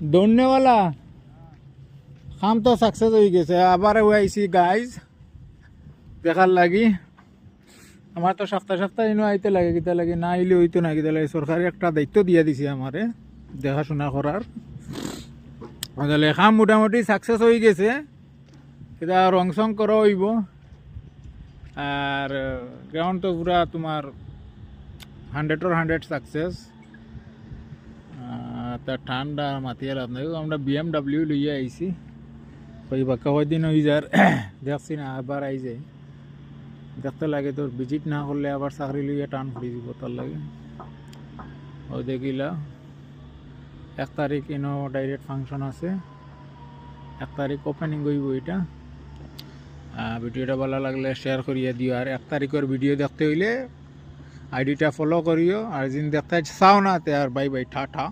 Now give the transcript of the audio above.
দৌড়নেওয়ালা কাম তো সাকসেস হয়ে গেছে। আবার আইসি গাইজ দেখার লাগি। আমার তো সপ্তাহ সপ্তাহ ইনো আইতে লাগে, কিতা লাগে না আইলে হইতো না, কিতা লাগে সরকারি একটা দায়িত্ব দিয়ে দিছে আমারে দেখাশোনা করার। তাহলে কাম মোটামুটি সাকসেস হয়ে গেছে। এটা রং সং করা হইব। আর গ্রাউন্ড তো পুরা তোমার 100 সাকসেস। তা ঠান্ডা মাতিয়ে লাভ নাই। আমরা BMW লইয়া আইছি, ওই বাক্কা কয়দিন হয়ে যার দেখছি না, আবার আই যায়। দেখতে লাগে তোর ভিজিট না করলে আবার চাকরি লইয়া টান ফুড়ি দিব, তার লাগে ওই দেখিলা 1 তারিখ ইনো ডাইরেক্ট ফাংশন আছে, 1 তারিখ ওপেনিং হইব। এটা ভিডিওটা ভালো লাগলে শেয়ার করিয়া দিও। আর 1 তারিখের ভিডিও দেখতে হইলে আইডিটা ফলো করিও। আর যিনি দেখতে চাও না তে আর বাই বাই, টা টা।